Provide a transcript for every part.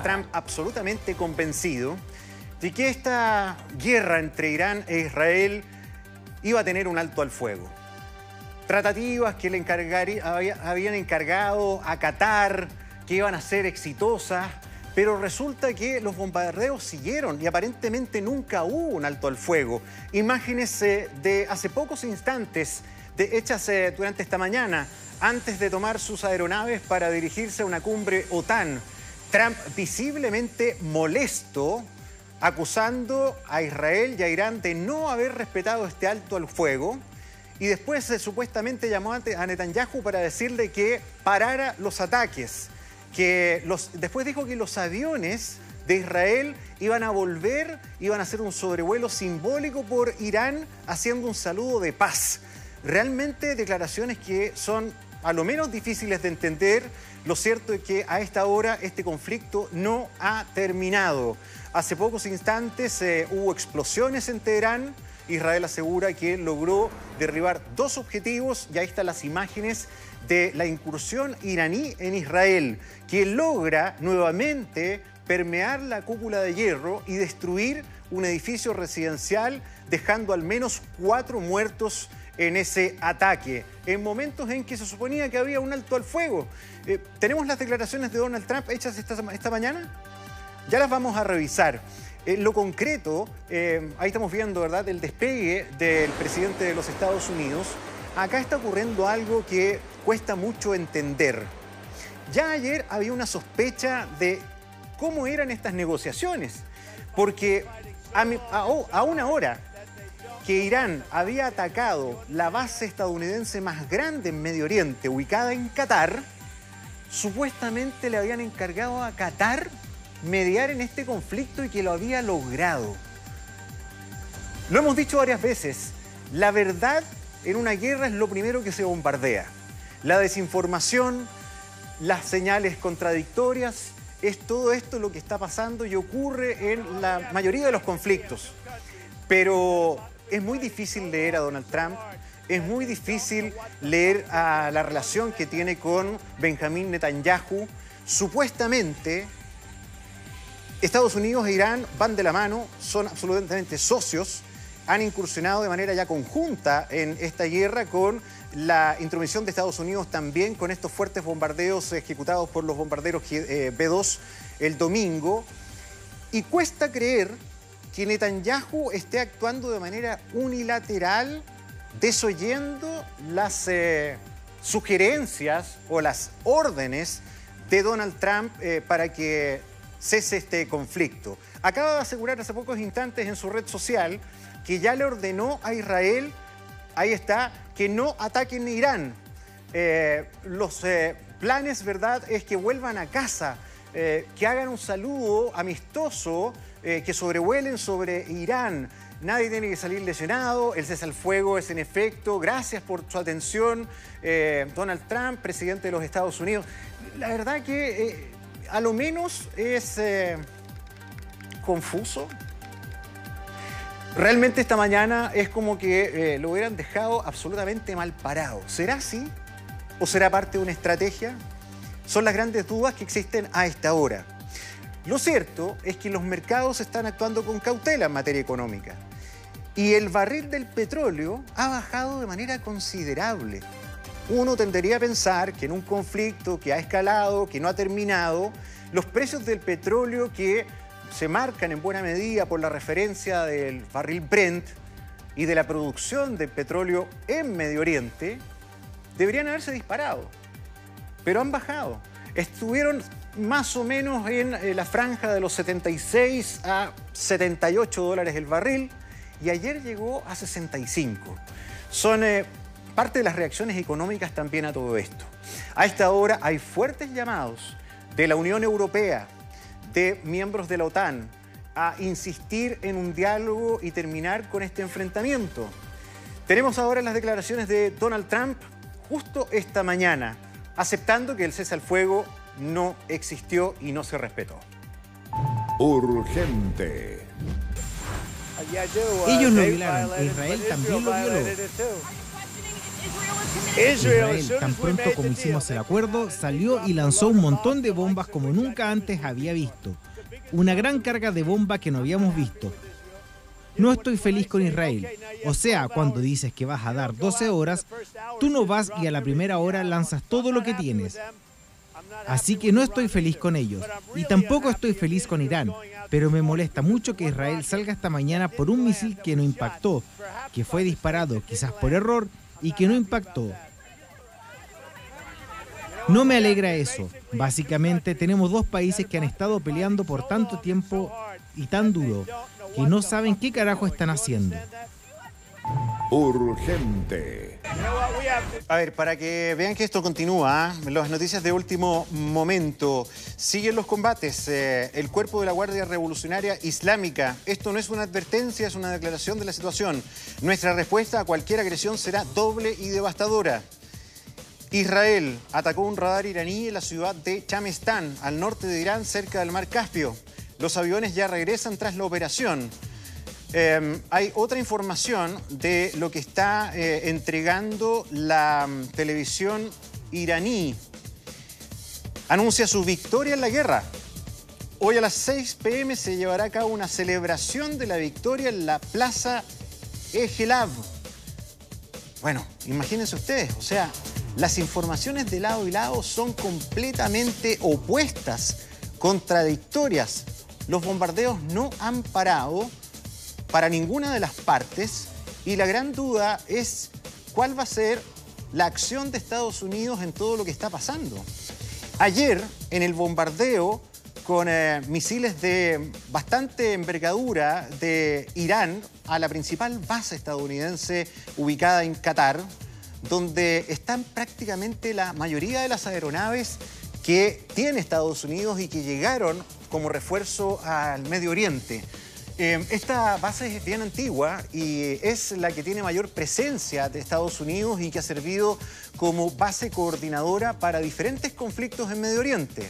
Trump absolutamente convencido de que esta guerra entre Irán e Israel iba a tener un alto al fuego. Tratativas que habían encargado a Qatar, que iban a ser exitosas, pero resulta que los bombardeos siguieron y aparentemente nunca hubo un alto al fuego. Imágenes de hace pocos instantes, hechas durante esta mañana, antes de tomar sus aeronaves para dirigirse a una cumbre OTAN. Trump visiblemente molesto, acusando a Israel y a Irán de no haber respetado este alto al fuego. Y después supuestamente llamó a Netanyahu para decirle que parara los ataques. Después dijo que los aviones de Israel iban a volver, iban a hacer un sobrevuelo simbólico por Irán, haciendo un saludo de paz. Realmente declaraciones que son a lo menos difíciles de entender. Lo cierto es que a esta hora este conflicto no ha terminado. Hace pocos instantes hubo explosiones en Teherán. Israel asegura que logró derribar 2 objetivos, y ahí están las imágenes de la incursión iraní en Israel, que logra nuevamente permear la cúpula de hierro y destruir un edificio residencial, dejando al menos 4 muertos en ese ataque, en momentos en que se suponía que había un alto al fuego. ¿Tenemos las declaraciones de Donald Trump hechas esta mañana? Ya las vamos a revisar. Lo concreto, ahí estamos viendo, ¿verdad?, el despegue del presidente de los Estados Unidos. Acá está ocurriendo algo que cuesta mucho entender. Ya ayer había una sospecha de cómo eran estas negociaciones, porque a una hora que Irán había atacado la base estadounidense más grande en Medio Oriente, ubicada en Qatar, supuestamente le habían encargado a Qatar mediar en este conflicto y que lo había logrado. Lo hemos dicho varias veces, la verdad en una guerra es lo primero que se bombardea. La desinformación, las señales contradictorias, es todo esto lo que está pasando y ocurre en la mayoría de los conflictos. Pero es muy difícil leer a Donald Trump, es muy difícil leer a la relación que tiene con Benjamín Netanyahu. Supuestamente, Estados Unidos e Irán van de la mano, son absolutamente socios, han incursionado de manera ya conjunta en esta guerra con la intromisión de Estados Unidos también con estos fuertes bombardeos ejecutados por los bombarderos B-2 el domingo. Y cuesta creer que Netanyahu esté actuando de manera unilateral, desoyendo las sugerencias o las órdenes de Donald Trump para que cese este conflicto. Acaba de asegurar hace pocos instantes en su red social que ya le ordenó a Israel, ahí está, que no ataquen Irán. Los planes, ¿verdad?, es que vuelvan a casa, que hagan un saludo amistoso, que sobrevuelen sobre Irán. Nadie tiene que salir lesionado, el cese al fuego es en efecto. Gracias por su atención, Donald Trump, presidente de los Estados Unidos. La verdad que a lo menos es confuso. Realmente esta mañana es como que lo hubieran dejado absolutamente mal parado. ¿Será así? ¿O será parte de una estrategia? Son las grandes dudas que existen a esta hora. Lo cierto es que los mercados están actuando con cautela en materia económica. Y el barril del petróleo ha bajado de manera considerable. Uno tendería a pensar que en un conflicto que ha escalado, que no ha terminado, los precios del petróleo que se marcan en buena medida por la referencia del barril Brent y de la producción de petróleo en Medio Oriente, deberían haberse disparado, pero han bajado. Estuvieron más o menos en la franja de los 76 a 78 dólares el barril y ayer llegó a 65. Son parte de las reacciones económicas también a todo esto. A esta hora hay fuertes llamados de la Unión Europea, de miembros de la OTAN, a insistir en un diálogo y terminar con este enfrentamiento. Tenemos ahora las declaraciones de Donald Trump justo esta mañana, aceptando que el cese al fuego no existió y no se respetó. Urgente. Ellos lo violaron, Israel también lo violó. Israel, tan pronto como hicimos el acuerdo, salió y lanzó un montón de bombas como nunca antes había visto. Una gran carga de bomba que no habíamos visto. No estoy feliz con Israel. O sea, cuando dices que vas a dar 12 horas, tú no vas y a la primera hora lanzas todo lo que tienes. Así que no estoy feliz con ellos. Y tampoco estoy feliz con Irán. Pero me molesta mucho que Israel salga esta mañana por un misil que no impactó, que fue disparado quizás por error y que no impactó. No me alegra eso. Básicamente tenemos dos países que han estado peleando por tanto tiempo y tan duro, que no saben qué carajo están haciendo. Urgente. A ver, para que vean que esto continúa, las noticias de último momento. Siguen los combates. El cuerpo de la Guardia Revolucionaria Islámica. Esto no es una advertencia, es una declaración de la situación. Nuestra respuesta a cualquier agresión será doble y devastadora. Israel atacó un radar iraní en la ciudad de Chamestán, al norte de Irán, cerca del mar Caspio. Los aviones ya regresan tras la operación. Hay otra información de lo que está entregando la televisión iraní. Anuncia su victoria en la guerra. Hoy a las 6 p.m. se llevará a cabo una celebración de la victoria en la Plaza Ejelav. Bueno, imagínense ustedes, o sea, las informaciones de lado y lado son completamente opuestas, contradictorias. Los bombardeos no han parado para ninguna de las partes y la gran duda es cuál va a ser la acción de Estados Unidos en todo lo que está pasando. Ayer, en el bombardeo con misiles de bastante envergadura de Irán a la principal base estadounidense ubicada en Qatar, donde están prácticamente la mayoría de las aeronaves que tiene Estados Unidos y que llegaron como refuerzo al Medio Oriente. Esta base es bien antigua y es la que tiene mayor presencia de Estados Unidos y que ha servido como base coordinadora para diferentes conflictos en Medio Oriente.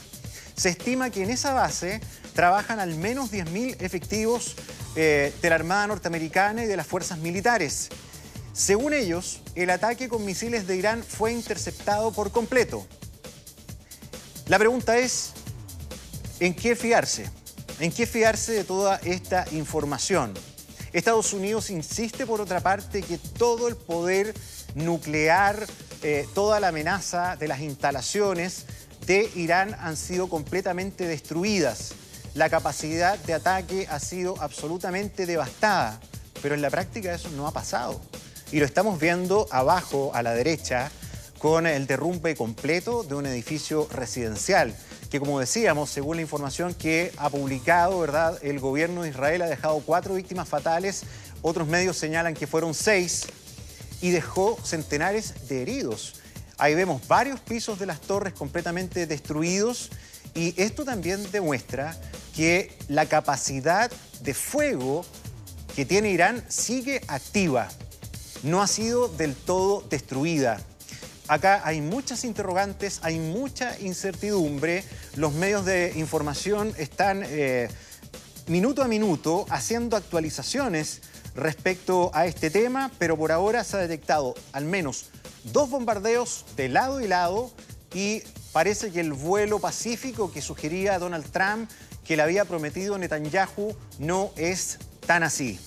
Se estima que en esa base trabajan al menos 10.000 efectivos de la Armada norteamericana y de las fuerzas militares. Según ellos, el ataque con misiles de Irán fue interceptado por completo. La pregunta es, ¿en qué fiarse? ¿En qué fiarse de toda esta información? Estados Unidos insiste, por otra parte, que todo el poder nuclear, toda la amenaza de las instalaciones de Irán han sido completamente destruidas. La capacidad de ataque ha sido absolutamente devastada, pero en la práctica eso no ha pasado. Y lo estamos viendo abajo, a la derecha, con el derrumbe completo de un edificio residencial, que, como decíamos, según la información que ha publicado, ¿verdad?, el gobierno de Israel ha dejado 4 víctimas fatales, otros medios señalan que fueron 6, y dejó centenares de heridos. Ahí vemos varios pisos de las torres completamente destruidos, y esto también demuestra que la capacidad de fuego que tiene Irán sigue activa, no ha sido del todo destruida. Acá hay muchas interrogantes, hay mucha incertidumbre. Los medios de información están minuto a minuto haciendo actualizaciones respecto a este tema, pero por ahora se ha detectado al menos 2 bombardeos de lado y lado y parece que el vuelo pacífico que sugería Donald Trump, que le había prometido Netanyahu, no es tan así.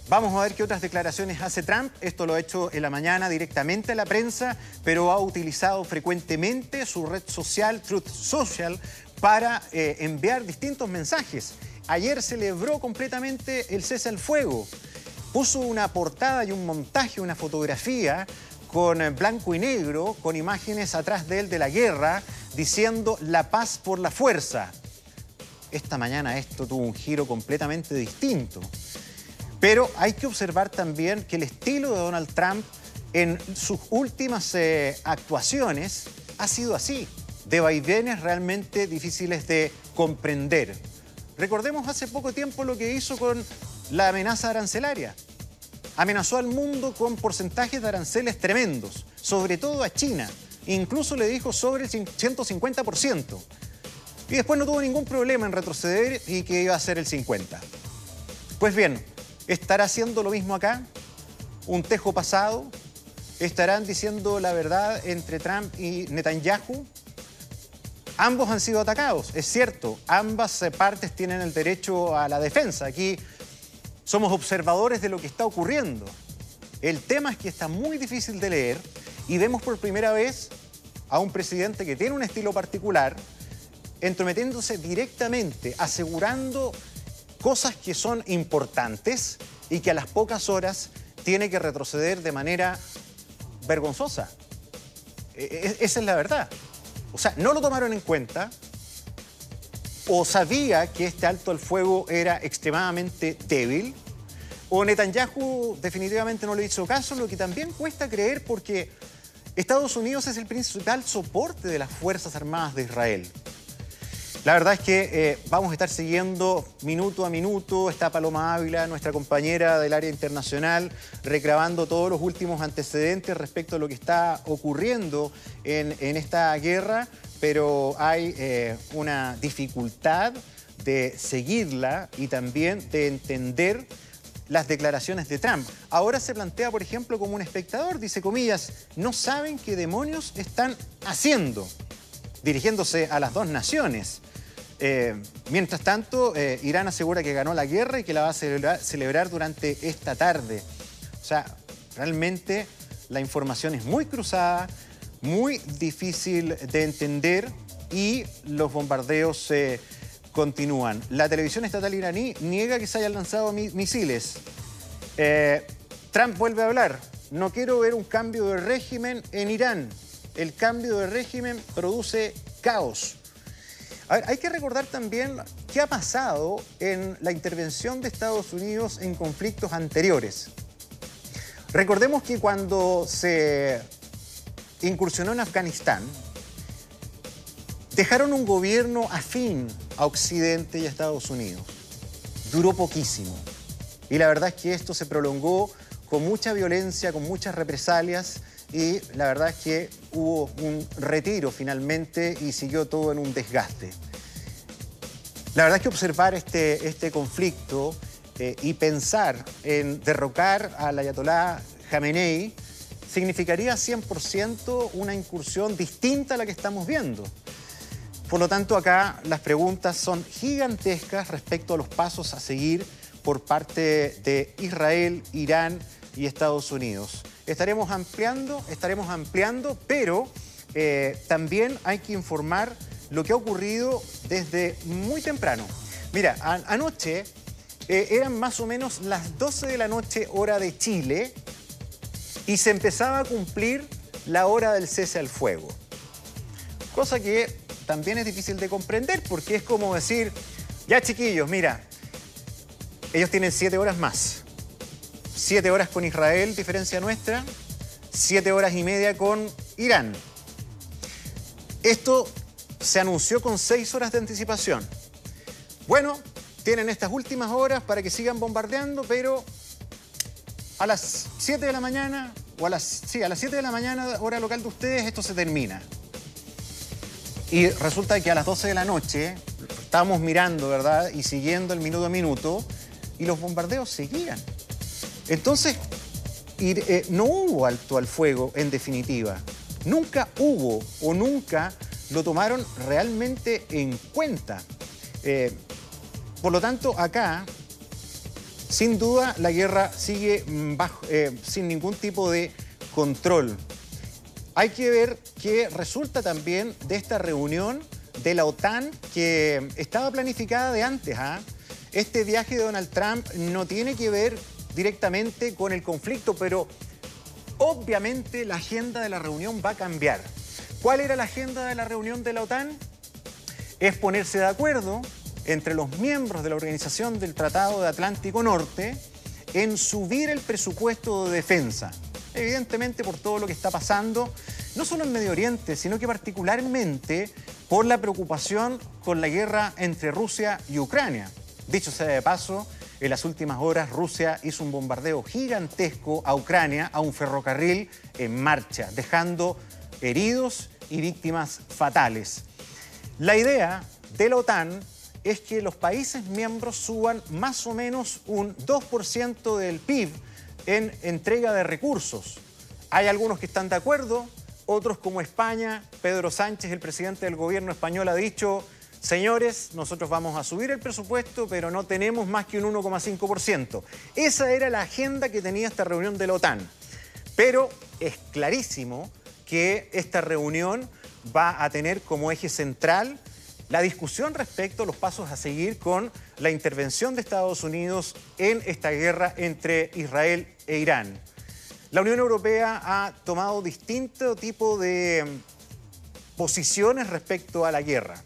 Vamos a ver qué otras declaraciones hace Trump. Esto lo ha hecho en la mañana directamente a la prensa, pero ha utilizado frecuentemente su red social, Truth Social, para enviar distintos mensajes. Ayer celebró completamente el cese al fuego. Puso una portada y un montaje, una fotografía con blanco y negro, con imágenes atrás de él de la guerra, diciendo la paz por la fuerza. Esta mañana esto tuvo un giro completamente distinto. Pero hay que observar también que el estilo de Donald Trump en sus últimas actuaciones ha sido así, de vaivenes realmente difíciles de comprender. Recordemos hace poco tiempo lo que hizo con la amenaza arancelaria. Amenazó al mundo con porcentajes de aranceles tremendos, sobre todo a China. Incluso le dijo sobre el 150%. Y después no tuvo ningún problema en retroceder y que iba a ser el 50%. Pues bien, ¿estará haciendo lo mismo acá? ¿Un tejo pasado? estarán diciendo la verdad entre Trump y Netanyahu. Ambos han sido atacados, es cierto, ambas partes tienen el derecho a la defensa. Aquí somos observadores de lo que está ocurriendo. El tema es que está muy difícil de leer y vemos por primera vez a un presidente que tiene un estilo particular, entrometiéndose directamente, asegurando cosas que son importantes y que a las pocas horas tiene que retroceder de manera vergonzosa. Esa es la verdad. O sea, no lo tomaron en cuenta o sabía que este alto al fuego era extremadamente débil o Netanyahu definitivamente no le hizo caso, lo que también cuesta creer porque Estados Unidos es el principal soporte de las Fuerzas Armadas de Israel. La verdad es que vamos a estar siguiendo minuto a minuto. Está Paloma Ávila, nuestra compañera del área internacional, recabando todos los últimos antecedentes respecto a lo que está ocurriendo en esta guerra, pero hay una dificultad de seguirla y también de entender las declaraciones de Trump. Ahora se plantea, por ejemplo, como un espectador, dice comillas, no saben qué demonios están haciendo, dirigiéndose a las dos naciones. Mientras tanto, Irán asegura que ganó la guerra y que la va a celebrar durante esta tarde. O sea, realmente la información es muy cruzada, muy difícil de entender y los bombardeos continúan. La televisión estatal iraní niega que se hayan lanzado misiles. Trump vuelve a hablar. No quiero ver un cambio de régimen en Irán. El cambio de régimen produce caos. A ver, hay que recordar también qué ha pasado en la intervención de Estados Unidos en conflictos anteriores. Recordemos que cuando se incursionó en Afganistán, dejaron un gobierno afín a Occidente y a Estados Unidos. Duró poquísimo. Y la verdad es que esto se prolongó con mucha violencia, con muchas represalias, y la verdad es que hubo un retiro finalmente y siguió todo en un desgaste. La verdad es que observar este conflicto y pensar en derrocar al ayatolá Jamenei significaría 100% una incursión distinta a la que estamos viendo. Por lo tanto, acá las preguntas son gigantescas respecto a los pasos a seguir por parte de Israel, Irán y Estados Unidos. Estaremos ampliando, pero también hay que informar lo que ha ocurrido desde muy temprano. Mira, anoche eran más o menos las 12 de la noche, hora de Chile, y se empezaba a cumplir la hora del cese al fuego. Cosa que también es difícil de comprender, porque es como decir, ya chiquillos, mira, ellos tienen 7 horas más. 7 horas con Israel, diferencia nuestra, 7 horas y media con Irán. Esto se anunció con 6 horas de anticipación. Bueno, tienen estas últimas horas para que sigan bombardeando, pero a las 7 de la mañana, o a las 7 de la mañana, hora local de ustedes, esto se termina. Y resulta que a las 12 de la noche estábamos mirando, ¿verdad? Y siguiendo el minuto a minuto, y los bombardeos seguían. Entonces, no hubo alto al fuego, en definitiva. Nunca hubo o nunca lo tomaron realmente en cuenta. Por lo tanto, acá, sin duda, la guerra sigue sin ningún tipo de control. Hay que ver qué resulta también de esta reunión de la OTAN que estaba planificada de antes. Este viaje de Donald Trump no tiene que ver directamente con el conflicto, pero obviamente la agenda de la reunión va a cambiar. ¿Cuál era la agenda de la reunión de la OTAN? Es ponerse de acuerdo entre los miembros de la Organización del Tratado de Atlántico Norte en subir el presupuesto de defensa. Evidentemente por todo lo que está pasando, no solo en Medio Oriente, sino que particularmente por la preocupación con la guerra entre Rusia y Ucrania. Dicho sea de paso, en las últimas horas Rusia hizo un bombardeo gigantesco a Ucrania, a un ferrocarril en marcha, dejando heridos y víctimas fatales. La idea de la OTAN es que los países miembros suban más o menos un 2% del PIB en entrega de recursos Hay algunos que están de acuerdo, otros como España. Pedro Sánchez, el presidente del gobierno español, ha dicho: señores, nosotros vamos a subir el presupuesto, pero no tenemos más que un 1,5%. Esa era la agenda que tenía esta reunión de la OTAN. Pero es clarísimo que esta reunión va a tener como eje central la discusión respecto a los pasos a seguir con la intervención de Estados Unidos en esta guerra entre Israel e Irán. La Unión Europea ha tomado distinto tipo de posiciones respecto a la guerra.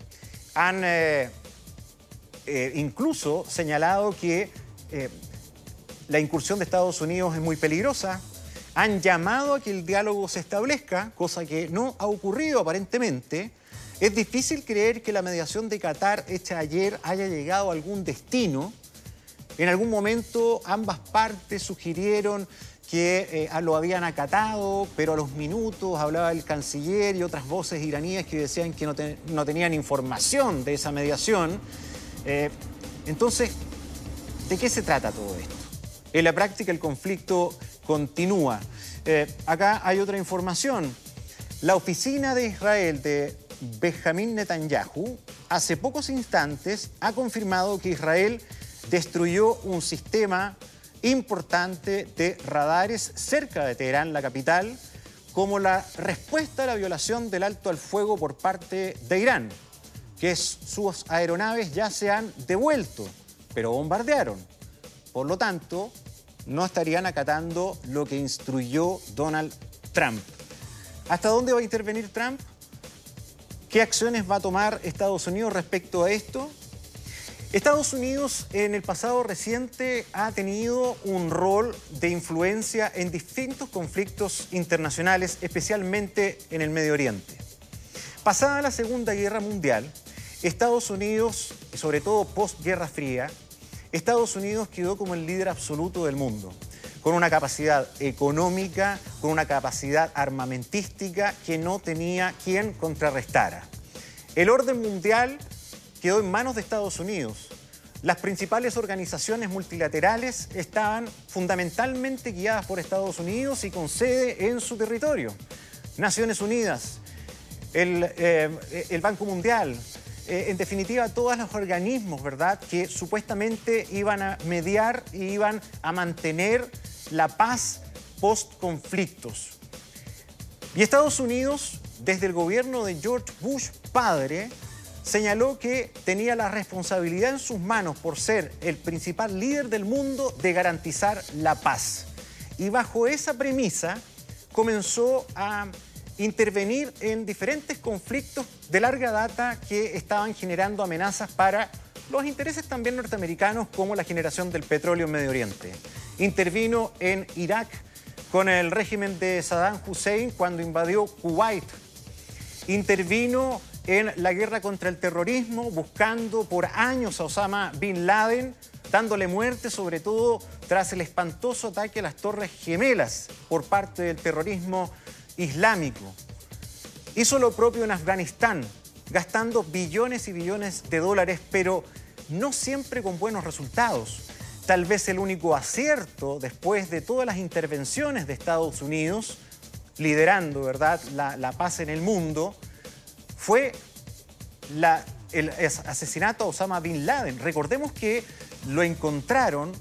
Han incluso señalado que la incursión de Estados Unidos es muy peligrosa. Han llamado a que el diálogo se establezca, cosa que no ha ocurrido aparentemente. Es difícil creer que la mediación de Qatar hecha ayer haya llegado a algún destino. En algún momento ambas partes sugirieron que lo habían acatado, pero a los minutos hablaba el canciller y otras voces iraníes que decían que no tenían información de esa mediación. Entonces, ¿de qué se trata todo esto? En la práctica el conflicto continúa. Acá hay otra información. La oficina de Israel de Benjamín Netanyahu hace pocos instantes ha confirmado que Israel destruyó un sistema importante de radares cerca de Teherán, la capital, como la respuesta a la violación del alto al fuego por parte de Irán, que sus aeronaves ya se han devuelto, pero bombardearon. Por lo tanto, no estarían acatando lo que instruyó Donald Trump. ¿Hasta dónde va a intervenir Trump? ¿Qué acciones va a tomar Estados Unidos respecto a esto? Estados Unidos en el pasado reciente ha tenido un rol de influencia en distintos conflictos internacionales, especialmente en el Medio Oriente. Pasada la Segunda Guerra Mundial, Estados Unidos, sobre todo post-Guerra Fría, Estados Unidos quedó como el líder absoluto del mundo, con una capacidad económica, con una capacidad armamentística que no tenía quien contrarrestara. El orden mundial quedó en manos de Estados Unidos. Las principales organizaciones multilaterales estaban fundamentalmente guiadas por Estados Unidos y con sede en su territorio. Naciones Unidas, el Banco Mundial, en definitiva todos los organismos, ¿verdad?, que supuestamente iban a mediar y iban a mantener la paz post-conflictos. Y Estados Unidos, desde el gobierno de George Bush padre, señaló que tenía la responsabilidad en sus manos, por ser el principal líder del mundo, de garantizar la paz. Y bajo esa premisa comenzó a intervenir en diferentes conflictos de larga data que estaban generando amenazas para los intereses también norteamericanos, como la generación del petróleo en Medio Oriente. Intervino en Irak con el régimen de Saddam Hussein cuando invadió Kuwait. Intervino en la guerra contra el terrorismo, buscando por años a Osama Bin Laden, dándole muerte sobre todo tras el espantoso ataque a las Torres Gemelas por parte del terrorismo islámico. Hizo lo propio en Afganistán, gastando billones y billones de dólares, pero no siempre con buenos resultados. Tal vez el único acierto después de todas las intervenciones de Estados Unidos, liderando, ¿verdad?, la paz en el mundo, fue el asesinato a Osama Bin Laden. Recordemos que lo encontraron,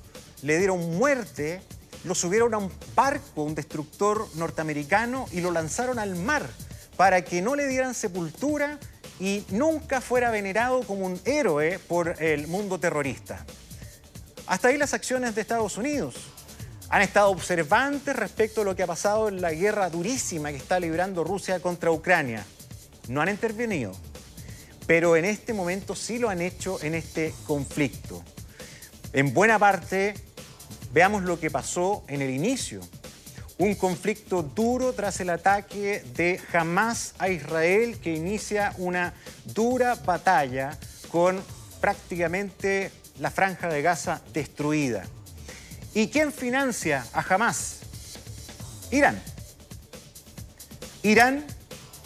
le dieron muerte, lo subieron a un barco, un destructor norteamericano, y lo lanzaron al mar para que no le dieran sepultura y nunca fuera venerado como un héroe por el mundo terrorista. Hasta ahí las acciones de Estados Unidos. Han estado observantes respecto a lo que ha pasado en la guerra durísima que está librando Rusia contra Ucrania. No han intervenido, pero en este momento sí lo han hecho en este conflicto. En buena parte, veamos lo que pasó en el inicio. Un conflicto duro tras el ataque de Hamás a Israel, que inicia una dura batalla con prácticamente la franja de Gaza destruida. ¿Y quién financia a Hamás? Irán. Irán,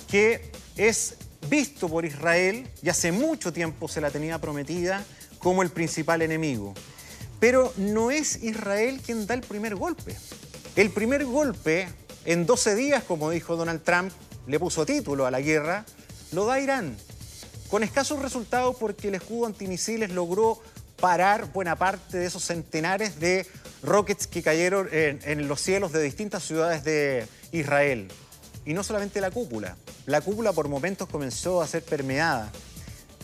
que es visto por Israel, y hace mucho tiempo se la tenía prometida, como el principal enemigo. Pero no es Israel quien da el primer golpe. El primer golpe en 12 días, como dijo Donald Trump, le puso título a la guerra, lo da Irán, con escasos resultados porque el escudo antimisiles logró parar buena parte de esos centenares de rockets que cayeron en los cielos de distintas ciudades de Israel. Y no solamente la cúpula por momentos comenzó a ser permeada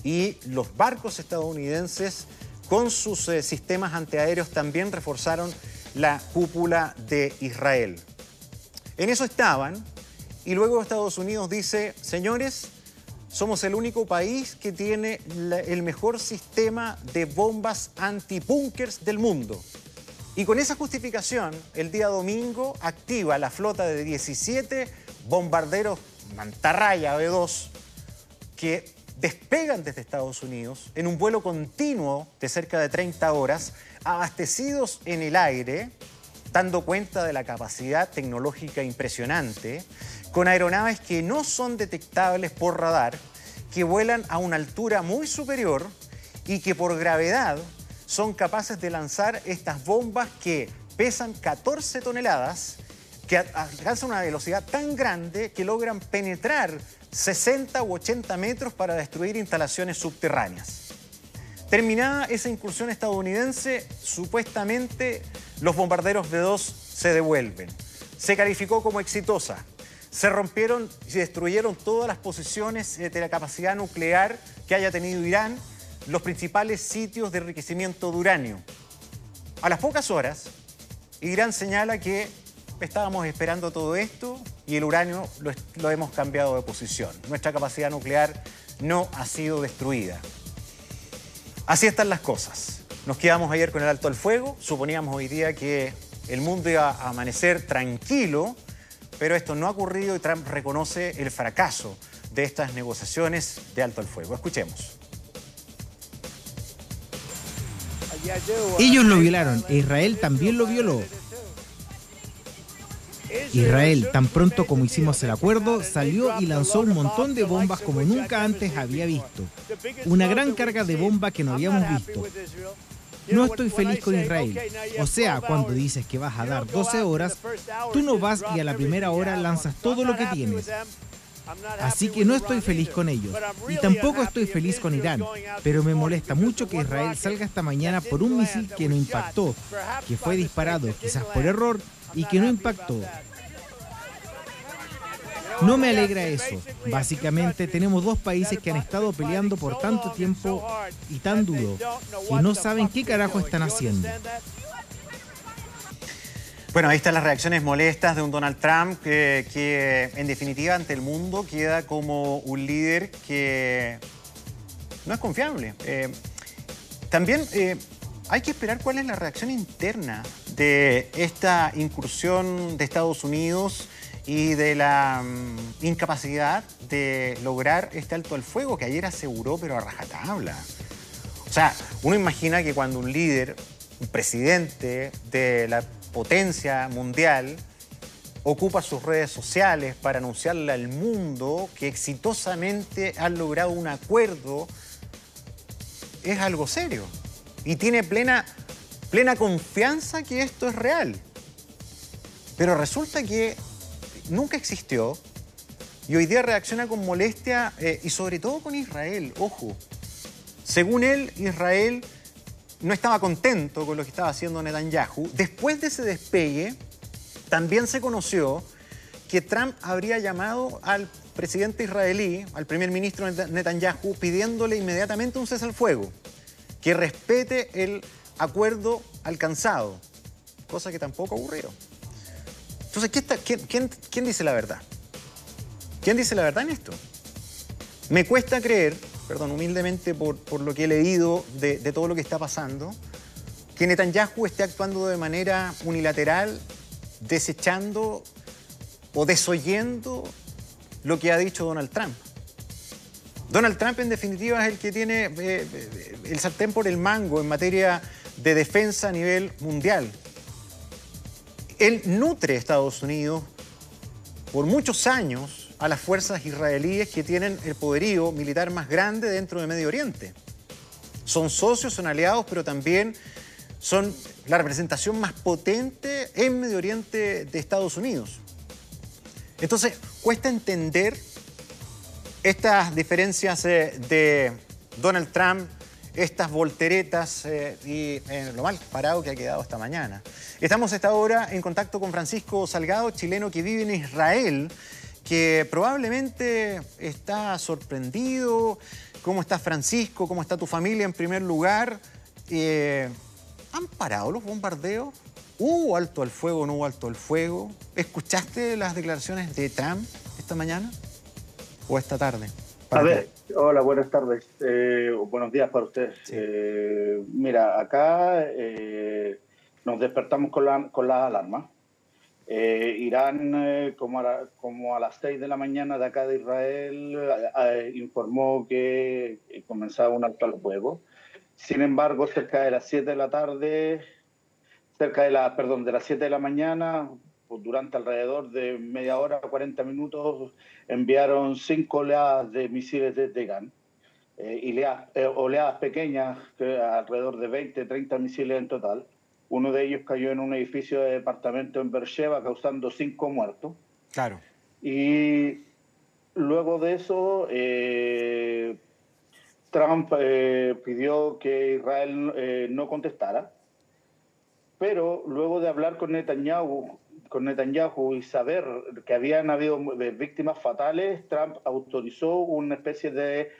y los barcos estadounidenses con sus sistemas antiaéreos también reforzaron la cúpula de Israel. En eso estaban, y luego Estados Unidos dice, señores, somos el único país que tiene el mejor sistema de bombas antibúnkers del mundo. Y con esa justificación, el día domingo activa la flota de 17 bombarderos Mantarraya B-2 que despegan desde Estados Unidos en un vuelo continuo de cerca de 30 horas, abastecidos en el aire, dando cuenta de la capacidad tecnológica impresionante, con aeronaves que no son detectables por radar, que vuelan a una altura muy superior y que por gravedad son capaces de lanzar estas bombas que pesan 14 toneladas, que alcanzan una velocidad tan grande que logran penetrar 60 u 80 metros para destruir instalaciones subterráneas. Terminada esa incursión estadounidense, supuestamente los bombarderos B-2 se devuelven. Se calificó como exitosa. Se rompieron y destruyeron todas las posiciones de la capacidad nuclear que haya tenido Irán, los principales sitios de enriquecimiento de uranio. A las pocas horas, Irán señala que estábamos esperando todo esto y el uranio lo hemos cambiado de posición. Nuestra capacidad nuclear no ha sido destruida. Así están las cosas. Nos quedamos ayer con el alto al fuego, suponíamos hoy día que el mundo iba a amanecer tranquilo, pero esto no ha ocurrido y Trump reconoce el fracaso de estas negociaciones de alto al fuego. Escuchemos. Ellos lo violaron e Israel también lo violó. Israel, tan pronto como hicimos el acuerdo, salió y lanzó un montón de bombas como nunca antes había visto. Una gran carga de bomba que no habíamos visto. No estoy feliz con Israel. O sea, cuando dices que vas a dar 12 horas, tú no vas y a la primera hora lanzas todo lo que tienes. Así que no estoy feliz con ellos. Y tampoco estoy feliz con Irán. Pero me molesta mucho que Israel salga esta mañana por un misil que no impactó, que fue disparado quizás por error y que no impactó. No me alegra eso. Básicamente tenemos dos países que han estado peleando por tanto tiempo y tan duro, que no saben qué carajo están haciendo. Bueno, ahí están las reacciones molestas de un Donald Trump que en definitiva ante el mundo queda como un líder que no es confiable. También hay que esperar cuál es la reacción interna de esta incursión de Estados Unidos y de la incapacidad de lograr este alto al fuego que ayer aseguró, pero a rajatabla. O sea, uno imagina que cuando un líder, un presidente de la potencia mundial, ocupa sus redes sociales para anunciarle al mundo que exitosamente han logrado un acuerdo, es algo serio. Y tiene plena confianza que esto es real. Pero resulta que nunca existió y hoy día reacciona con molestia y sobre todo con Israel, ojo. Según él, Israel no estaba contento con lo que estaba haciendo Netanyahu. Después de ese despegue, también se conoció que Trump habría llamado al presidente israelí, al primer ministro Netanyahu, pidiéndole inmediatamente un cese al fuego, que respete el acuerdo alcanzado, cosa que tampoco ocurrió. Entonces, ¿quién dice la verdad? ¿Quién dice la verdad en esto? Me cuesta creer, perdón, humildemente por lo que he leído de todo lo que está pasando, que Netanyahu esté actuando de manera unilateral, desechando o desoyendo lo que ha dicho Donald Trump. Donald Trump, en definitiva, es el que tiene el sartén por el mango en materia de defensa a nivel mundial. Él nutre a Estados Unidos por muchos años a las fuerzas israelíes que tienen el poderío militar más grande dentro de Medio Oriente. Son socios, son aliados, pero también son la representación más potente en Medio Oriente de Estados Unidos. Entonces, cuesta entender estas diferencias de Donald Trump, estas volteretas y lo mal parado que ha quedado esta mañana. Estamos a esta hora en contacto con Francisco Salgado, chileno que vive en Israel, que probablemente está sorprendido. ¿Cómo estás, Francisco? ¿Cómo está tu familia en primer lugar? ¿Han parado los bombardeos? ¿Hubo alto al fuego o no hubo alto al fuego? ¿Escuchaste las declaraciones de Trump esta mañana o esta tarde? A ver, hola, buenas tardes. Buenos días para ustedes. Sí. Mira, acá nos despertamos con las alarmas. Irán, como a las 6 de la mañana de acá de Israel, informó que comenzaba un alto al fuego. Sin embargo, cerca de las 7 de la tarde, de las 7 de la mañana, pues durante alrededor de media hora, 40 minutos, enviaron 5 oleadas de misiles desde Irán. Oleadas pequeñas, alrededor de 20, 30 misiles en total. Uno de ellos cayó en un edificio de departamento en Beersheba, causando 5 muertos. Claro. Y luego de eso, Trump pidió que Israel no contestara. Pero luego de hablar con Netanyahu y saber que habían habido víctimas fatales, Trump autorizó una especie de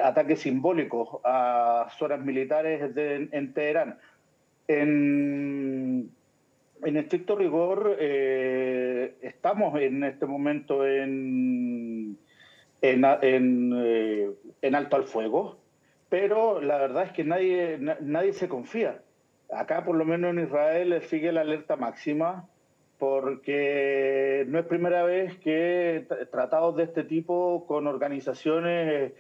ataque simbólico a zonas militares en Teherán. En estricto rigor, estamos en este momento en alto al fuego, pero la verdad es que nadie se confía. Acá, por lo menos en Israel, sigue la alerta máxima, porque no es primera vez que tratados de este tipo con organizaciones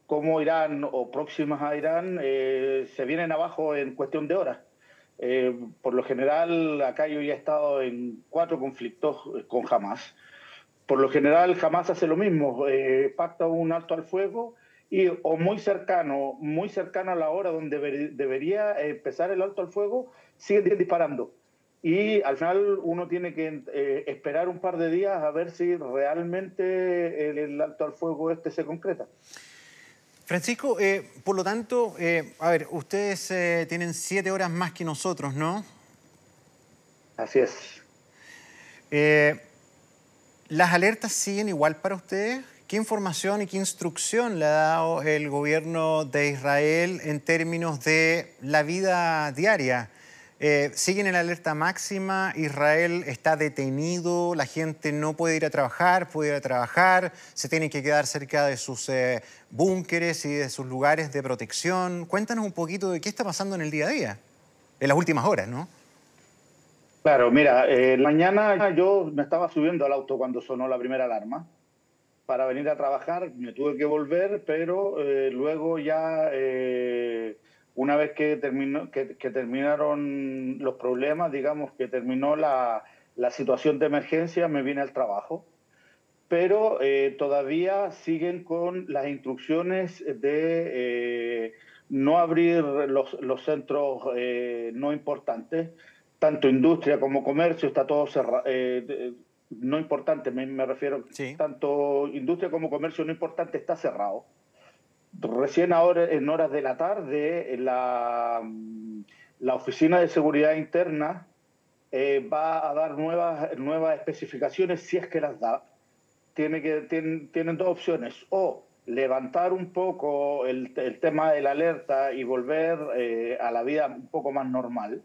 como Irán o próximas a Irán se vienen abajo en cuestión de horas. Por lo general, acá yo ya he estado en 4 conflictos con Hamas. Por lo general, Hamas hace lo mismo, pacta un alto al fuego o muy cercano a la hora donde debería empezar el alto al fuego, siguen disparando. Y al final uno tiene que esperar un par de días a ver si realmente el alto al fuego se concreta. Francisco, por lo tanto, a ver, ustedes tienen 7 horas más que nosotros, ¿no? Así es. ¿Las alertas siguen igual para ustedes? ¿Qué información y qué instrucción le ha dado el gobierno de Israel en términos de la vida diaria? ¿Siguen en la alerta máxima? ¿Israel está detenido? ¿La gente no puede ir a trabajar? ¿Puede ir a trabajar? ¿Se tienen que quedar cerca de sus búnkeres y de sus lugares de protección? Cuéntanos un poquito de qué está pasando en el día a día, en las últimas horas, ¿no? Claro, mira, mañana yo me estaba subiendo al auto cuando sonó la primera alarma para venir a trabajar. Me tuve que volver, pero luego ya... una vez que terminaron los problemas, digamos que terminó la situación de emergencia, me vine al trabajo. Pero todavía siguen con las instrucciones de no abrir los centros no importantes, tanto industria como comercio, está todo cerrado. No importante, me refiero, Sí. Tanto industria como comercio no importante está cerrado. Recién ahora, en horas de la tarde, la Oficina de Seguridad Interna va a dar nuevas especificaciones, si es que las da. Tienen 2 opciones: o levantar un poco el tema de la alerta y volver a la vida un poco más normal,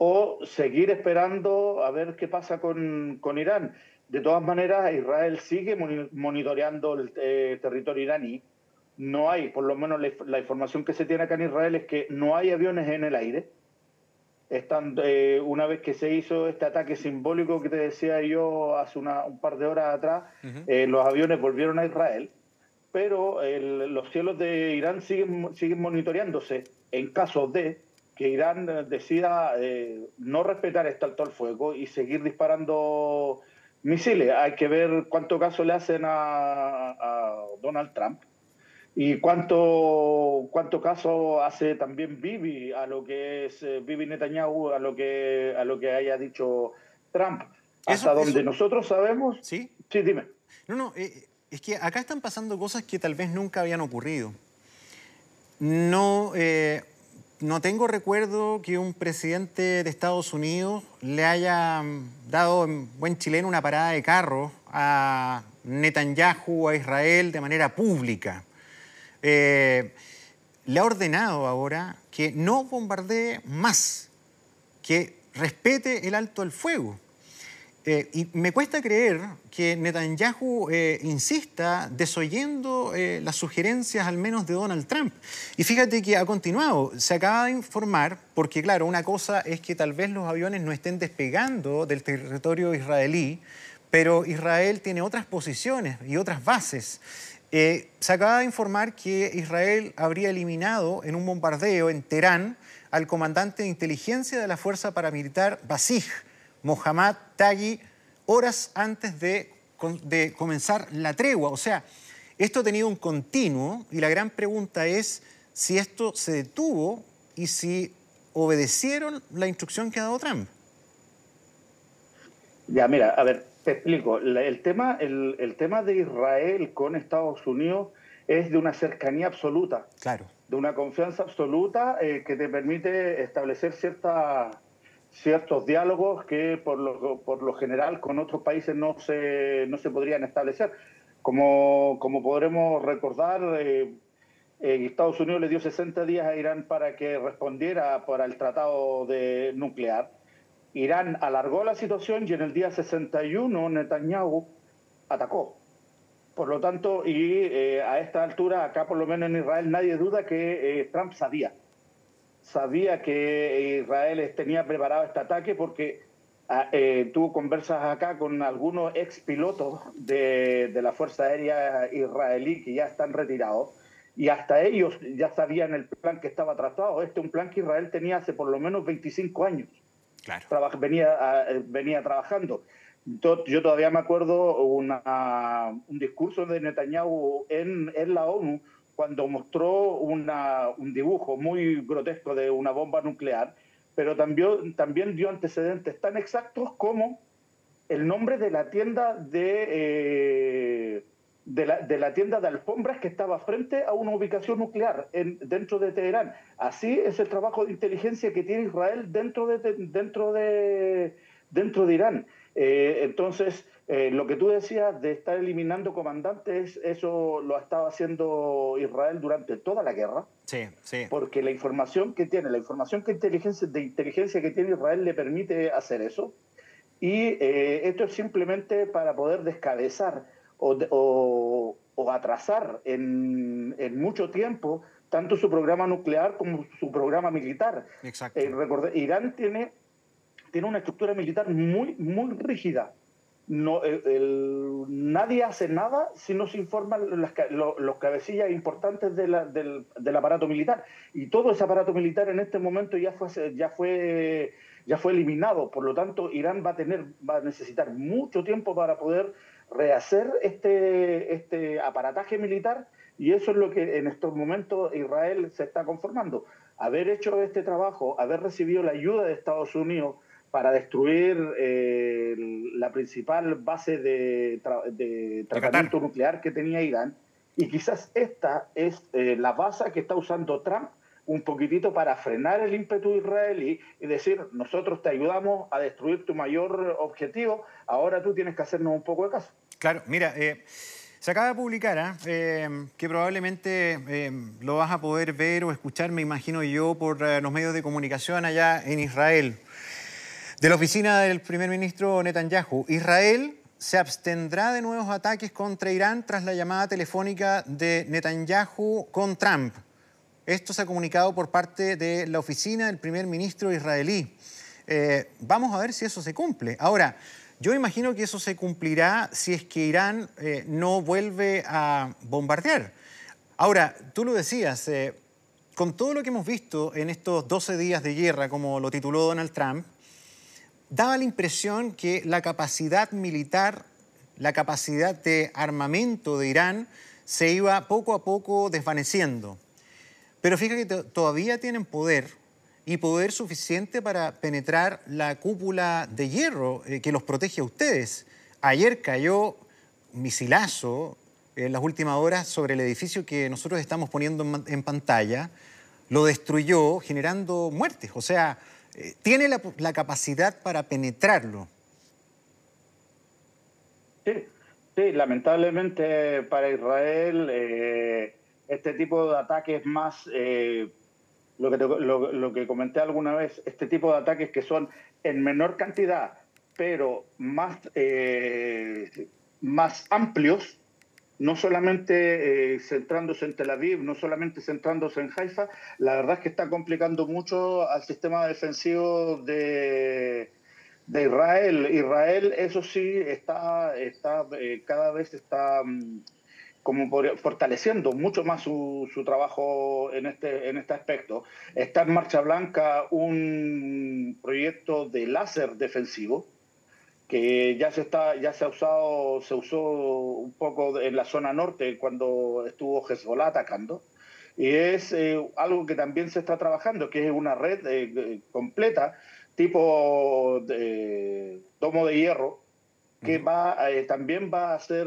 o seguir esperando a ver qué pasa con Irán. De todas maneras, Israel sigue monitoreando el territorio iraní. No hay, por lo menos la información que se tiene acá en Israel es que no hay aviones en el aire. Una vez que se hizo este ataque simbólico que te decía yo hace un par de horas atrás, los aviones volvieron a Israel, pero los cielos de Irán siguen monitoreándose en caso de que Irán decida no respetar este alto al fuego y seguir disparando misiles. Hay que ver cuánto caso le hacen a Donald Trump y cuánto caso hace también Bibi a lo que es Bibi Netanyahu, a lo que haya dicho Trump. Hasta donde nosotros sabemos... ¿Sí? Sí, dime. No, es que acá están pasando cosas que tal vez nunca habían ocurrido. No tengo recuerdo que un presidente de Estados Unidos le haya dado en buen chileno una parada de carro a Netanyahu, a Israel, de manera pública. Le ha ordenado ahora que no bombardee más, que respete el alto al fuego. Y me cuesta creer que Netanyahu insista desoyendo las sugerencias al menos de Donald Trump. Y fíjate que ha continuado. Se acaba de informar, porque claro, una cosa es que tal vez los aviones no estén despegando del territorio israelí, pero Israel tiene otras posiciones y otras bases. Se acaba de informar que Israel habría eliminado en un bombardeo en Teherán al comandante de inteligencia de la fuerza paramilitar Basij, Mohammad Taghi, horas antes de comenzar la tregua. O sea, esto ha tenido un continuo y la gran pregunta es si esto se detuvo y si obedecieron la instrucción que ha dado Trump. Ya, mira, a ver, te explico. El tema de Israel con Estados Unidos es de una cercanía absoluta. Claro. De una confianza absoluta que te permite establecer ciertos diálogos que por lo general con otros países no se podrían establecer. Como podremos recordar, Estados Unidos le dio 60 días a Irán para que respondiera para el tratado nuclear. Irán alargó la situación y en el día 61 Netanyahu atacó. Por lo tanto, a esta altura, acá por lo menos en Israel, nadie duda que Trump sabía que Israel tenía preparado este ataque porque tuvo conversas acá con algunos expilotos de la Fuerza Aérea Israelí que ya están retirados y hasta ellos ya sabían el plan que estaba trazado. Es un plan que Israel tenía hace por lo menos 25 años. Claro. Venía trabajando. Yo todavía me acuerdo un discurso de Netanyahu en la ONU cuando mostró un dibujo muy grotesco de una bomba nuclear, pero también dio antecedentes tan exactos como el nombre de la tienda de la tienda de alfombras que estaba frente a una ubicación nuclear dentro de Teherán. Así es el trabajo de inteligencia que tiene Israel dentro de Irán. Entonces, lo que tú decías de estar eliminando comandantes, eso lo ha estado haciendo Israel durante toda la guerra. Sí. Porque la información que de inteligencia que tiene Israel le permite hacer eso. Y esto es simplemente para poder descabezar o atrasar en mucho tiempo tanto su programa nuclear como su programa militar. Exacto. Irán tiene una estructura militar muy, muy rígida. Nadie hace nada si no se informan los cabecillas importantes del aparato militar. Y todo ese aparato militar en este momento ya fue eliminado. Por lo tanto, Irán va a necesitar mucho tiempo para poder rehacer este aparataje militar, y eso es lo que en estos momentos Israel se está conformando. Haber hecho este trabajo, haber recibido la ayuda de Estados Unidos para destruir la principal base de tratamiento nuclear que tenía Irán, y quizás esta es la base que está usando Trump un poquitito para frenar el ímpetu israelí y decir: nosotros te ayudamos a destruir tu mayor objetivo, ahora tú tienes que hacernos un poco de caso. Claro, mira, se acaba de publicar que probablemente lo vas a poder ver o escuchar, me imagino yo, por los medios de comunicación allá en Israel, de la oficina del primer ministro Netanyahu. Israel se abstendrá de nuevos ataques contra Irán tras la llamada telefónica de Netanyahu con Trump. Esto se ha comunicado por parte de la oficina del primer ministro israelí. Vamos a ver si eso se cumple. Ahora, yo imagino que eso se cumplirá si es que Irán no vuelve a bombardear. Ahora, tú lo decías, con todo lo que hemos visto en estos 12 días de guerra, como lo tituló Donald Trump, daba la impresión que la capacidad militar, la capacidad de armamento de Irán se iba poco a poco desvaneciendo. Pero fíjate que todavía tienen poder y poder suficiente para penetrar la cúpula de hierro que los protege a ustedes. Ayer cayó un misilazo en las últimas horas sobre el edificio que nosotros estamos poniendo en pantalla. Lo destruyó generando muertes. O sea, tiene la capacidad para penetrarlo. Sí, lamentablemente para Israel este tipo de ataques más, lo que comenté alguna vez, este tipo de ataques que son en menor cantidad, pero más amplios, no solamente centrándose en Tel Aviv, no solamente centrándose en Haifa, la verdad es que está complicando mucho al sistema defensivo de Israel. Israel, eso sí, cada vez está fortaleciendo mucho más su trabajo en este aspecto. Está en marcha blanca un proyecto de láser defensivo que se usó un poco en la zona norte cuando estuvo Hezbollah atacando. Y es algo que también se está trabajando, que es una red completa, tipo domo de hierro, que también va a ser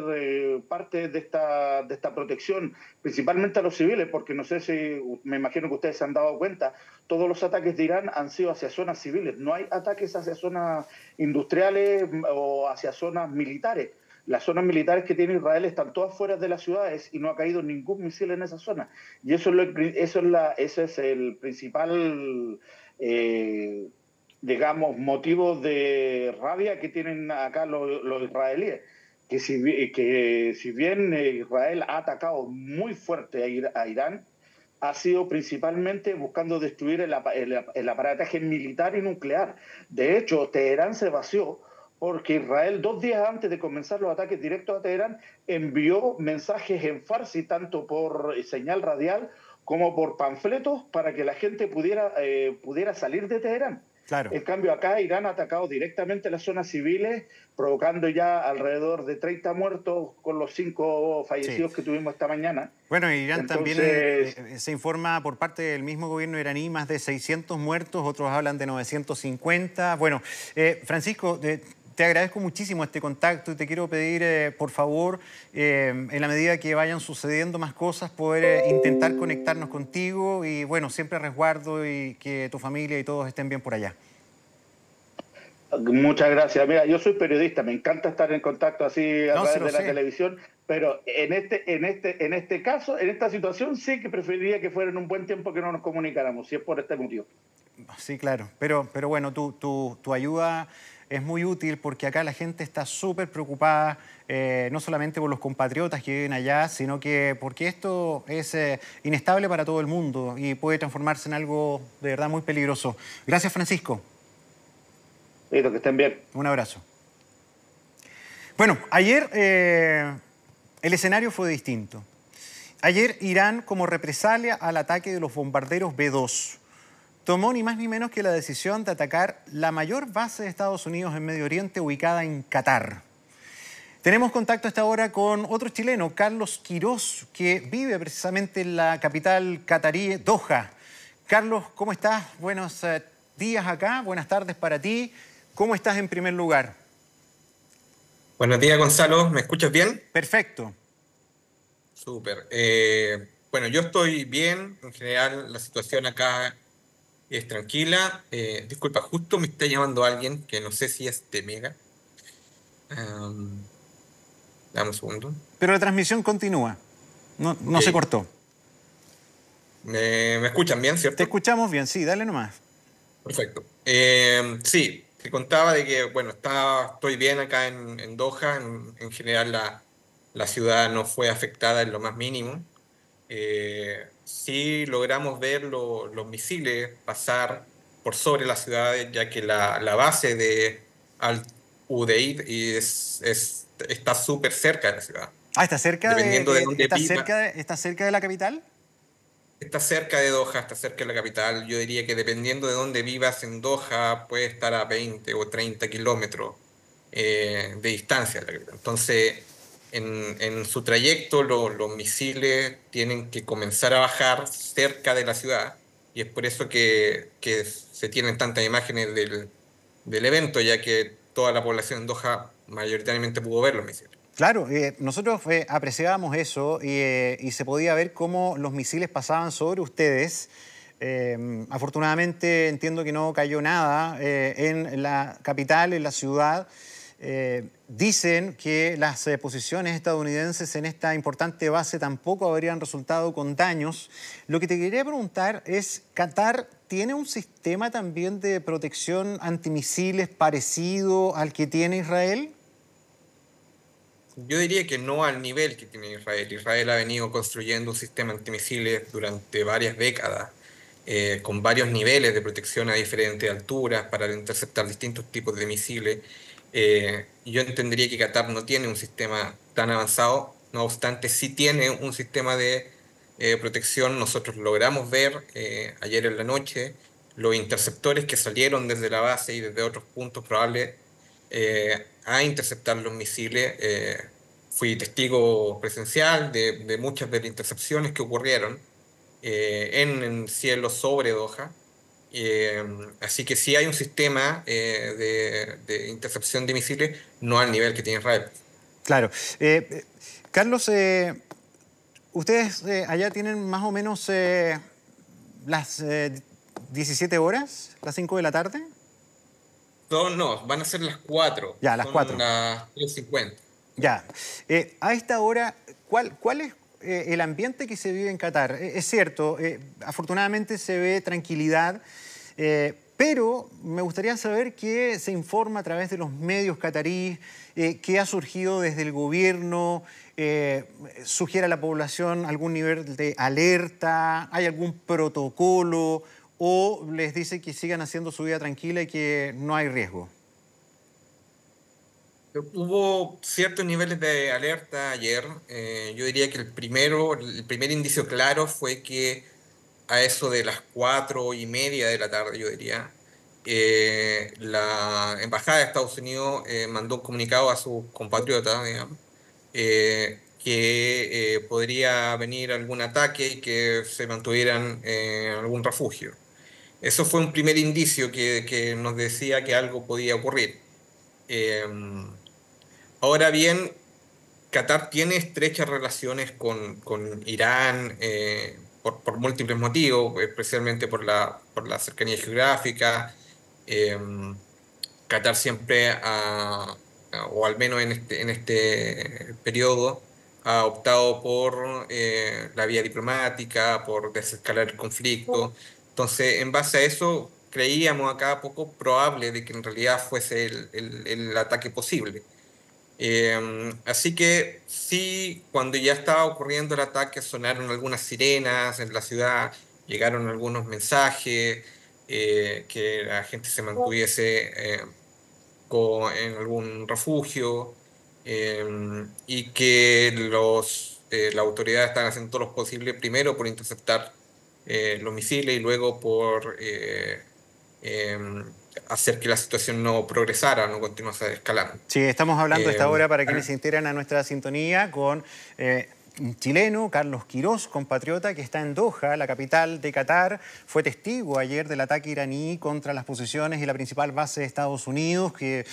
parte de esta protección, principalmente a los civiles, porque no sé si, me imagino que ustedes se han dado cuenta, todos los ataques de Irán han sido hacia zonas civiles, no hay ataques hacia zonas industriales o hacia zonas militares. Las zonas militares que tiene Israel están todas fuera de las ciudades y no ha caído ningún misil en esa zona. Y ese es el principal digamos, motivos de rabia que tienen acá los israelíes, que si bien Israel ha atacado muy fuerte a Irán, ha sido principalmente buscando destruir el aparataje militar y nuclear. De hecho, Teherán se vació porque Israel, 2 días antes de comenzar los ataques directos a Teherán, envió mensajes en farsi, tanto por señal radial como por panfletos, para que la gente pudiera salir de Teherán. Claro. En cambio, acá Irán ha atacado directamente las zonas civiles, provocando ya alrededor de 30 muertos con los 5 fallecidos que tuvimos esta mañana. Bueno, Irán también se informa por parte del mismo gobierno iraní más de 600 muertos, otros hablan de 950. Bueno, Francisco, te agradezco muchísimo este contacto y te quiero pedir, por favor, en la medida que vayan sucediendo más cosas, poder intentar conectarnos contigo y, bueno, siempre resguardo y que tu familia y todos estén bien por allá. Muchas gracias. Mira, yo soy periodista, me encanta estar en contacto así a través de la televisión, pero en este caso, en esta situación, sí que preferiría que fuera en un buen tiempo que no nos comunicáramos, si es por este motivo. Sí, claro, pero bueno, tu ayuda es muy útil porque acá la gente está súper preocupada, no solamente por los compatriotas que viven allá, sino que porque esto es inestable para todo el mundo y puede transformarse en algo de verdad muy peligroso. Gracias, Francisco. Listo, que estén bien. Un abrazo. Bueno, ayer el escenario fue distinto. Ayer Irán, como represalia al ataque de los bombarderos B-2, tomó ni más ni menos que la decisión de atacar la mayor base de Estados Unidos en Medio Oriente, ubicada en Qatar. Tenemos contacto a esta hora con otro chileno, Carlos Quirós, que vive precisamente en la capital catarí, Doha. Carlos, ¿cómo estás? Buenos días acá, buenas tardes para ti. ¿Cómo estás en primer lugar? Buenos días, Gonzalo. ¿Me escuchas bien? Perfecto. Súper. Bueno, yo estoy bien. En general, la situación acá es tranquila. Disculpa, justo me está llamando alguien que no sé si es de Mega. Dame un segundo. Pero la transmisión continúa. No se cortó. ¿Me escuchan bien, cierto? Te escuchamos bien, sí, dale nomás. Perfecto. Sí, te contaba de que, bueno, estoy bien acá en Doha. En general, la ciudad no fue afectada en lo más mínimo. Sí logramos ver los misiles pasar por sobre la ciudad, ya que la base de Al-Udeid está súper cerca de la ciudad. Ah, ¿está cerca Dependiendo de dónde ¿Está cerca de la capital? Está cerca de Doha, está cerca de la capital. Yo diría que dependiendo de dónde vivas en Doha, puede estar a 20 o 30 kilómetros de distancia de la capital. Entonces, en su trayecto, los misiles tienen que comenzar a bajar cerca de la ciudad y es por eso que se tienen tantas imágenes del evento, ya que toda la población en Doha mayoritariamente pudo ver los misiles. Claro, nosotros apreciábamos eso y se podía ver cómo los misiles pasaban sobre ustedes. Afortunadamente entiendo que no cayó nada en la capital, en la ciudad. Dicen que las posiciones estadounidenses en esta importante base tampoco habrían resultado con daños. Lo que te quería preguntar es, ¿Qatar tiene un sistema también de protección antimisiles parecido al que tiene Israel? Yo diría que no al nivel que tiene Israel. Israel ha venido construyendo un sistema antimisiles durante varias décadas, con varios niveles de protección a diferentes alturas para interceptar distintos tipos de misiles. Yo entendería que Qatar no tiene un sistema tan avanzado, no obstante, sí tiene un sistema de protección. Nosotros logramos ver ayer en la noche los interceptores que salieron desde la base y desde otros puntos probables a interceptar los misiles. Fui testigo presencial de muchas de las intercepciones que ocurrieron en cielo sobre Doha. Eh, Así que sí hay un sistema de intercepción de misiles, no al nivel que tiene Israel. Claro. Carlos, ustedes allá tienen más o menos las 17 horas, las 5 de la tarde. No, van a ser las 4, Ya, las son 4. las 3:50. Ya. A esta hora, ¿cuál es el ambiente que se vive en Qatar? Es cierto, afortunadamente se ve tranquilidad, pero me gustaría saber qué se informa a través de los medios cataríes, qué ha surgido desde el gobierno, sugiere a la población algún nivel de alerta, hay algún protocolo o les dice que sigan haciendo su vida tranquila y que no hay riesgo. Hubo ciertos niveles de alerta ayer. Yo diría que el primer indicio claro fue que a eso de las 4:30 de la tarde, yo diría, la Embajada de Estados Unidos mandó un comunicado a sus compatriotas, digamos, que podría venir algún ataque y que se mantuvieran en algún refugio. Eso fue un primer indicio que nos decía que algo podía ocurrir. Eh, Ahora bien, Qatar tiene estrechas relaciones con Irán por múltiples motivos, especialmente por la cercanía geográfica. Eh, Qatar siempre o al menos en este periodo, ha optado por la vía diplomática, por desescalar el conflicto. Entonces, en base a eso, creíamos acá poco probable de que en realidad fuese el ataque posible. Así que sí, cuando ya estaba ocurriendo el ataque, sonaron algunas sirenas en la ciudad, llegaron algunos mensajes, que la gente se mantuviese en algún refugio, y que las autoridades están haciendo todo lo posible, primero por interceptar los misiles y luego por hacer que la situación no progresara, no continuase escalando. Sí, estamos hablando a esta Eh, hora para quienes se integran a nuestra sintonía con un chileno, Carlos Quirós, compatriota, que está en Doha, la capital de Qatar. Fue testigo ayer del ataque iraní contra las posiciones y la principal base de Estados Unidos, que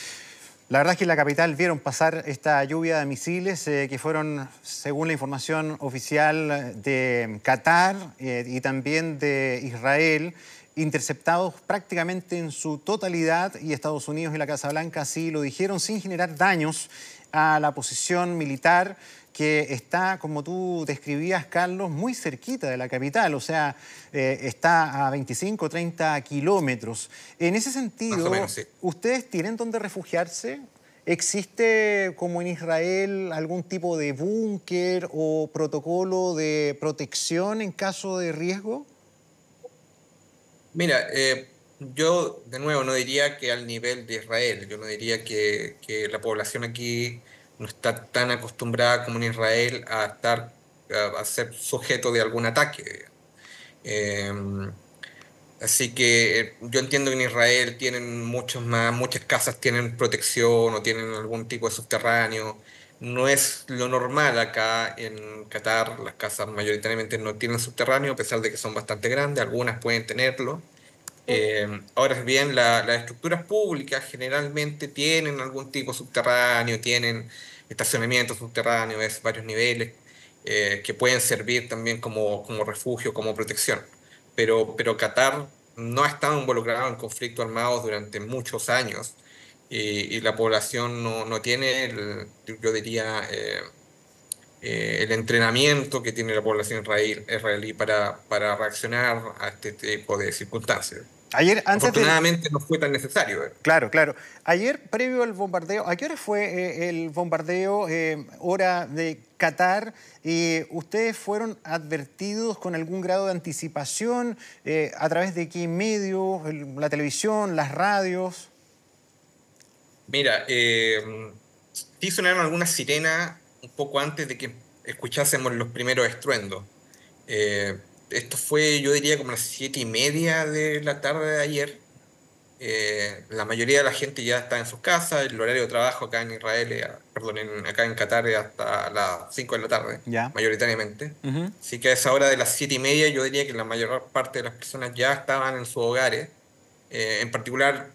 la verdad es que en la capital vieron pasar esta lluvia de misiles que fueron, según la información oficial de Qatar y también de Israel, interceptados prácticamente en su totalidad, y Estados Unidos y la Casa Blanca así lo dijeron, sin generar daños a la posición militar que está, como tú describías, Carlos, muy cerquita de la capital, o sea, está a 25, 30 kilómetros. En ese Más o sentido, menos, sí. ¿ustedes tienen dónde refugiarse? ¿Existe, como en Israel, algún tipo de búnker o protocolo de protección en caso de riesgo? Mira, yo de nuevo no diría que al nivel de Israel, yo no diría que la población aquí no está tan acostumbrada como en Israel a ser sujeto de algún ataque. Eh, Así que yo entiendo que en Israel tienen muchas casas tienen protección o tienen algún tipo de subterráneo. no es lo normal acá en Qatar. Las casas mayoritariamente no tienen subterráneo, a pesar de que son bastante grandes, algunas pueden tenerlo. Ahora bien, las estructuras públicas generalmente tienen algún tipo subterráneo, tienen estacionamiento subterráneo, es varios niveles, que pueden servir también como refugio, como protección. Pero Qatar no ha estado involucrado en conflictos armados durante muchos años, y la población no tiene, yo diría, el entrenamiento que tiene la población israelí para reaccionar a este tipo de circunstancias. Ayer, antes del... Afortunadamente no fue tan necesario. Claro, claro. Ayer, previo al bombardeo, ¿a qué hora fue el bombardeo, hora de Qatar? ¿Ustedes fueron advertidos con algún grado de anticipación? ¿A través de qué medio? ¿La televisión, las radios? Mira, sí sonaron algunas sirenas un poco antes de que escuchásemos los primeros estruendos. Eh, Esto fue, yo diría, como las 7:30 de la tarde de ayer. La mayoría de la gente ya está en sus casas. El horario de trabajo acá en Israel, perdón, acá en Qatar es hasta las 5 de la tarde, Ya. mayoritariamente. Ujú. Así que a esa hora de las 7:30 yo diría que la mayor parte de las personas ya estaban en sus hogares. En particular,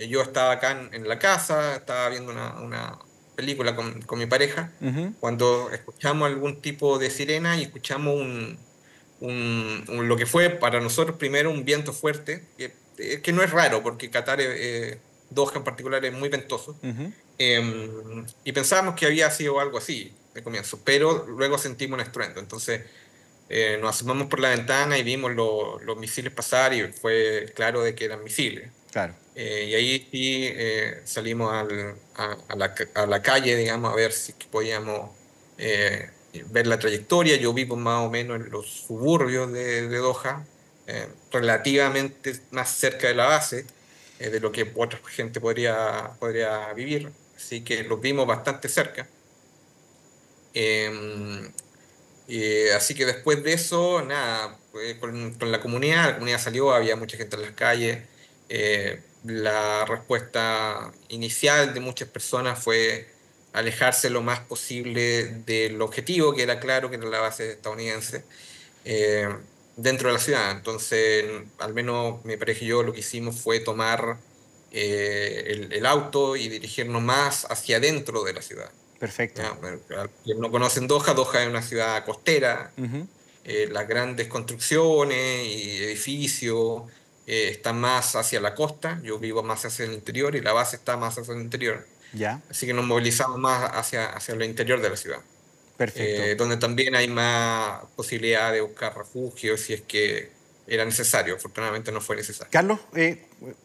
yo estaba acá en la casa, estaba viendo una película con mi pareja, Ujú. cuando escuchamos algún tipo de sirena y escuchamos lo que fue para nosotros primero un viento fuerte, que no es raro porque Qatar, Doha en particular, es muy ventoso. Ujú. Y pensábamos que había sido algo así de comienzo, pero luego sentimos un estruendo. Entonces nos asomamos por la ventana y vimos los misiles pasar y fue claro de que eran misiles. Claro. Y ahí sí, salimos a la calle, digamos, a ver si que podíamos ver la trayectoria. Yo vivo más o menos en los suburbios de Doha, relativamente más cerca de la base, de lo que otra gente podría vivir. Así que los vimos bastante cerca. Em, Así que después de eso, nada, con la comunidad salió, había mucha gente en las calles. La respuesta inicial de muchas personas fue alejarse lo más posible del objetivo, que era claro, que era la base estadounidense, eh, dentro de la ciudad. Entonces, al menos mi pareja y yo lo que hicimos fue tomar el auto y dirigirnos más hacia adentro de la ciudad. Perfecto. Ya, bueno, para quienes no conocen Doha, Doha es una ciudad costera. Ujú. Las grandes construcciones y edificios están más hacia la costa. Yo vivo más hacia el interior y la base está más hacia el interior. Ya. Así que nos movilizamos más hacia el interior de la ciudad, Perfecto. donde también hay más posibilidad de buscar refugio si es que era necesario. Afortunadamente no fue necesario. Carlos,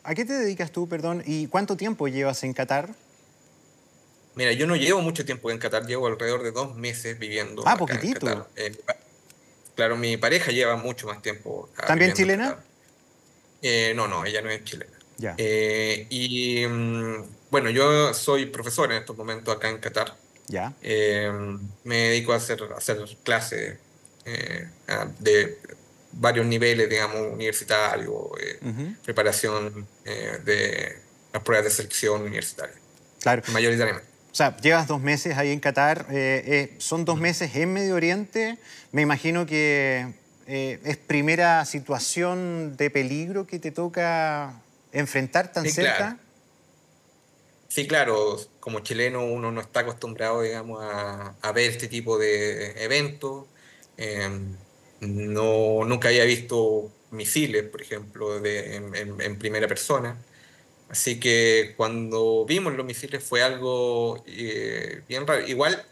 ¿a qué te dedicas tú, perdón? ¿Y cuánto tiempo llevas en Qatar? Mira, yo no llevo mucho tiempo en Qatar, llevo alrededor de 2 meses viviendo Ah, acá en poquitito. Qatar. Claro, mi pareja lleva mucho más tiempo acá ¿También viviendo en chilena? Qatar. No, ella no es chilena. Ya. Bueno, yo soy profesor en estos momentos acá en Qatar. Ya. Eh, Me dedico a hacer clases de varios niveles, digamos, universitario, Ujú. preparación de las pruebas de selección universitaria, Claro. mayoritariamente. O sea, llevas 2 meses ahí en Qatar, son 2 meses en Medio Oriente. Me imagino que es primera situación de peligro que te toca enfrentar tan Sí, claro. cerca. Sí, claro, como chileno uno no está acostumbrado, digamos, a ver este tipo de eventos. Eh, no, nunca había visto misiles, por ejemplo, en primera persona. Así que cuando vimos los misiles fue algo bien raro. Igual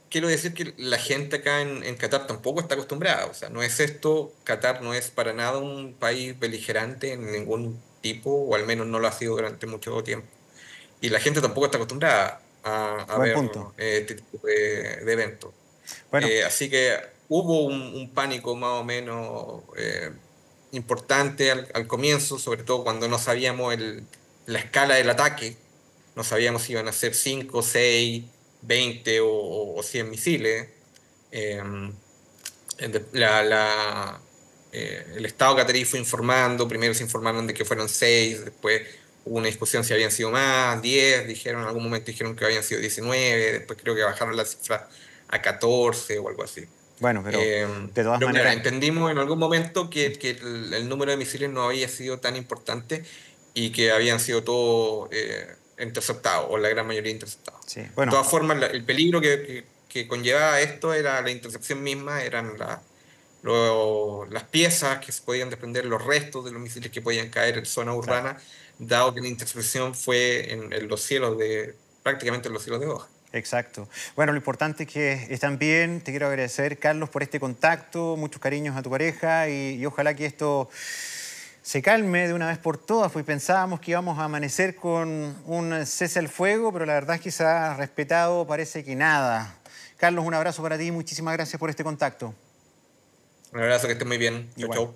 quiero decir que la gente acá en Qatar tampoco está acostumbrada. O sea, no es esto, Qatar no es para nada un país beligerante en ningún tipo, o al menos no lo ha sido durante mucho tiempo. Y la gente tampoco está acostumbrada a Buen ver punto. este tipo de eventos. Bueno, Así que hubo un pánico más o menos importante al comienzo, sobre todo cuando no sabíamos la escala del ataque, no sabíamos si iban a ser 5, 6, 20 o 100 misiles. Eh, el Estado catarí fue informando, primero se informaron de que fueron 6, después hubo una discusión si habían sido más, 10, dijeron en algún momento dijeron que habían sido 19, después creo que bajaron la cifra a 14 o algo así. Bueno, pero de todas Pero claro, maneras... entendimos en algún momento que el número de misiles no había sido tan importante y que habían sido todos interceptados, o la gran mayoría interceptados. Sí, De bueno, todas formas, el peligro que conllevaba esto era la intercepción misma, eran las piezas que se podían desprender, los restos de los misiles que podían caer en zona claro. urbana, dado que la intercepción fue en los cielos prácticamente en los cielos de Doha. Exacto. Bueno, lo importante es que están bien. Te quiero agradecer, Carlos, por este contacto. Muchos cariños a tu pareja y ojalá que esto se calme de una vez por todas, pues pensábamos que íbamos a amanecer con un cese al fuego, pero la verdad es que se ha respetado, parece que nada. Carlos, un abrazo para ti y muchísimas gracias por este contacto. Un abrazo, que estés muy bien. Chau, Igual. chau.